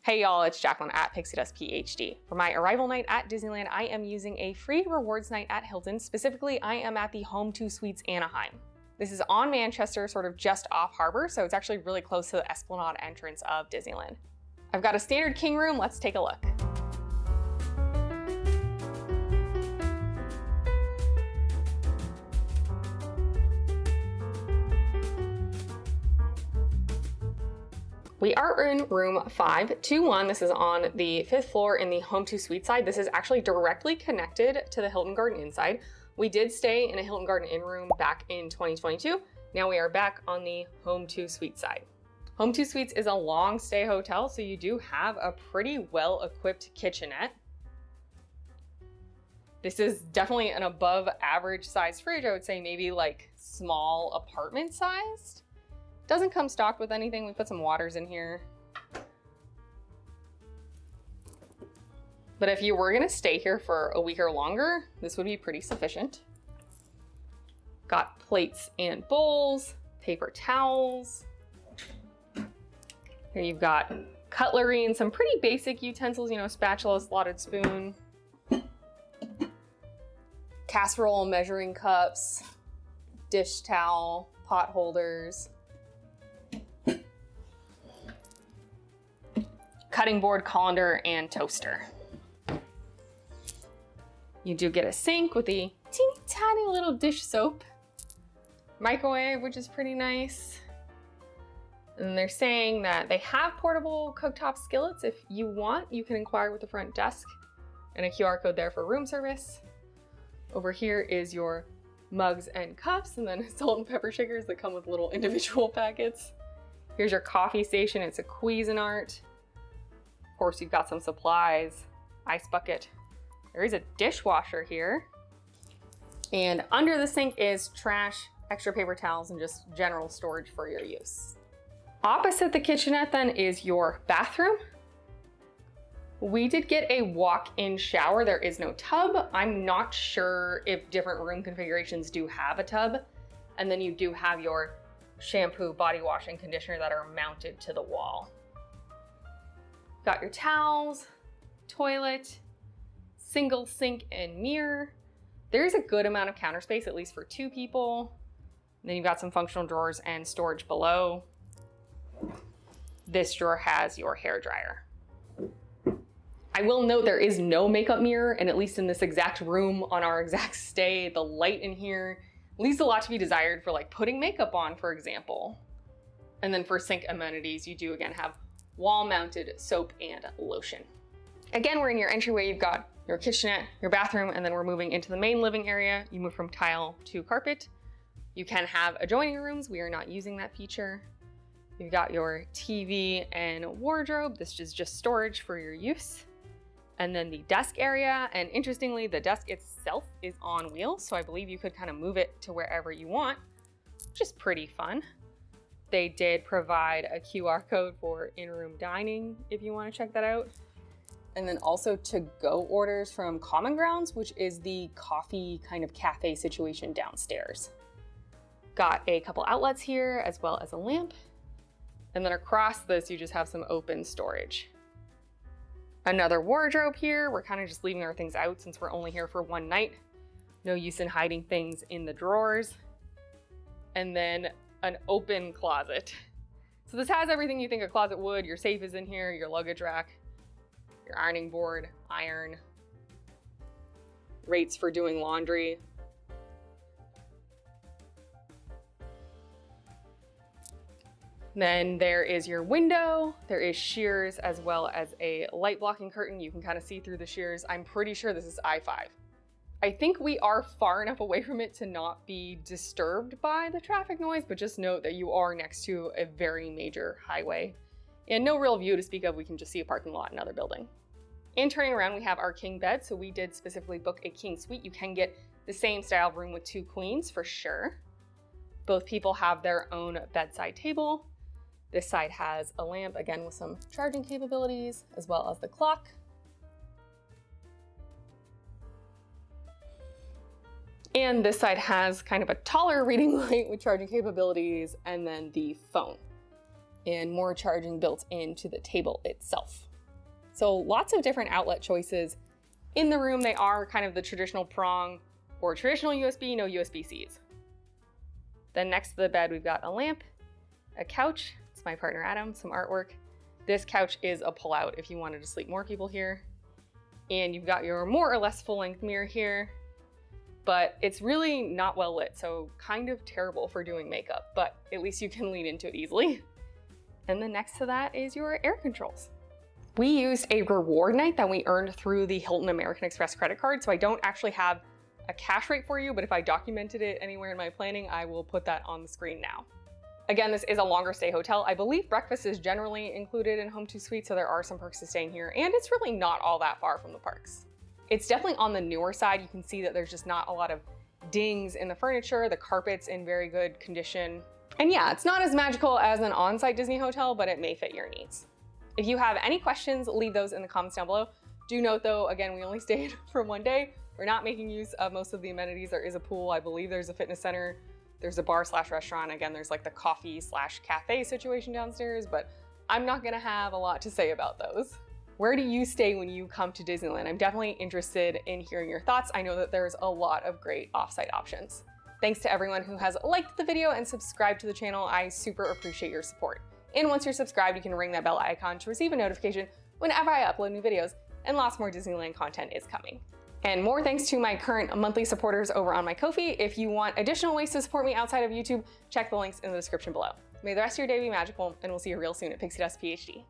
Hey y'all, it's Jacqueline at Pixie Dust PhD. For my arrival night at Disneyland, I am using a free rewards night at Hilton. Specifically, I am at the Home2 Suites Anaheim. This is on Manchester, sort of just off harbor, so it's actually really close to the Esplanade entrance of Disneyland. I've got a standard king room, let's take a look. We are in room 521. This is on the 5th floor in the Home2 Suites side. This is actually directly connected to the Hilton Garden Inn side. We did stay in a Hilton Garden Inn room back in 2022. Now we are back on the Home2 Suites side. Home2 Suites is a long stay hotel, so you do have a pretty well-equipped kitchenette. This is definitely an above average size fridge. I would say maybe like small apartment sized. Doesn't come stocked with anything. We put some waters in here. But if you were gonna stay here for a week or longer, this would be pretty sufficient. Got plates and bowls, paper towels. Here you've got cutlery and some pretty basic utensils, you know, spatula, slotted spoon, casserole, measuring cups, dish towel, pot holders, cutting board, colander, and toaster. You do get a sink with a teeny tiny little dish soap. Microwave, which is pretty nice. And they're saying that they have portable cooktop skillets. If you want, you can inquire with the front desk, and a QR code there for room service. Over here is your mugs and cups, and then salt and pepper shakers that come with little individual packets. Here's your coffee station. It's a Cuisinart. Of course, you've got some supplies, ice bucket. There is a dishwasher here. And under the sink is trash, extra paper towels, and just general storage for your use. Opposite the kitchenette then is your bathroom. We did get a walk-in shower. There is no tub. I'm not sure if different room configurations do have a tub. And then you do have your shampoo, body wash, and conditioner that are mounted to the wall. Got your towels, toilet, single sink and mirror. There's a good amount of counter space, at least for 2 people. And then you've got some functional drawers and storage below. This drawer has your hair dryer. I will note there is no makeup mirror, and at least in this exact room on our exact stay, the light in here leaves a lot to be desired for like putting makeup on, for example. And then for sink amenities, you do again have wall-mounted soap and lotion. Again, we're in your entryway. You've got your kitchenette, your bathroom, and then we're moving into the main living area. You move from tile to carpet. You can have adjoining rooms. We are not using that feature. You've got your TV and wardrobe. This is just storage for your use. And then the desk area. And interestingly, the desk itself is on wheels. So I believe you could kind of move it to wherever you want, which is pretty fun. They did provide a QR code for in-room dining if you want to check that out. And then also to-go orders from Common Grounds, which is the coffee kind of cafe situation downstairs. Got a couple outlets here as well as a lamp. And then across this, you just have some open storage. Another wardrobe here. We're kind of just leaving our things out since we're only here for one night. No use in hiding things in the drawers. And then an open closet. So this has everything you think a closet would. Your safe is in here, your luggage rack, your ironing board, iron, rates for doing laundry. Then there is your window. There is shears as well as a light blocking curtain. You can kind of see through the shears. I'm pretty sure this is I-5. I think we are far enough away from it to not be disturbed by the traffic noise, but just note that you are next to a very major highway and no real view to speak of. We can just see a parking lot in another building. And turning around, we have our king bed. So we did specifically book a king suite. You can get the same style room with 2 queens for sure. Both people have their own bedside table. This side has a lamp, again, with some charging capabilities, as well as the clock. And this side has kind of a taller reading light with charging capabilities, and then the phone. And more charging built into the table itself. So lots of different outlet choices. In the room, they are kind of the traditional prong or traditional USB, no USB-Cs. Then next to the bed, we've got a lamp, a couch. It's my partner Adam, some artwork. This couch is a pull-out if you wanted to sleep more people here. And you've got your more or less full-length mirror here, but it's really not well lit, so kind of terrible for doing makeup, but at least you can lean into it easily. And then next to that is your air controls. We used a reward night that we earned through the Hilton American Express credit card, so I don't actually have a cash rate for you, but if I documented it anywhere in my planning, I will put that on the screen now. Again, this is a longer stay hotel. I believe breakfast is generally included in Home2 Suites, so there are some perks to staying here, and it's really not all that far from the parks. It's definitely on the newer side. You can see that there's just not a lot of dings in the furniture, the carpet's in very good condition. And yeah, it's not as magical as an on-site Disney hotel, but it may fit your needs. If you have any questions, leave those in the comments down below. Do note though, again, we only stayed for one day. We're not making use of most of the amenities. There is a pool, I believe there's a fitness center, there's a bar/restaurant. Again, there's like the coffee/cafe situation downstairs, but I'm not gonna have a lot to say about those. Where do you stay when you come to Disneyland? I'm definitely interested in hearing your thoughts. I know that there's a lot of great offsite options. Thanks to everyone who has liked the video and subscribed to the channel. I super appreciate your support. And once you're subscribed, you can ring that bell icon to receive a notification whenever I upload new videos, and lots more Disneyland content is coming. And more thanks to my current monthly supporters over on my Ko-fi. If you want additional ways to support me outside of YouTube, check the links in the description below. May the rest of your day be magical, and we'll see you real soon at Pixie Dust PhD.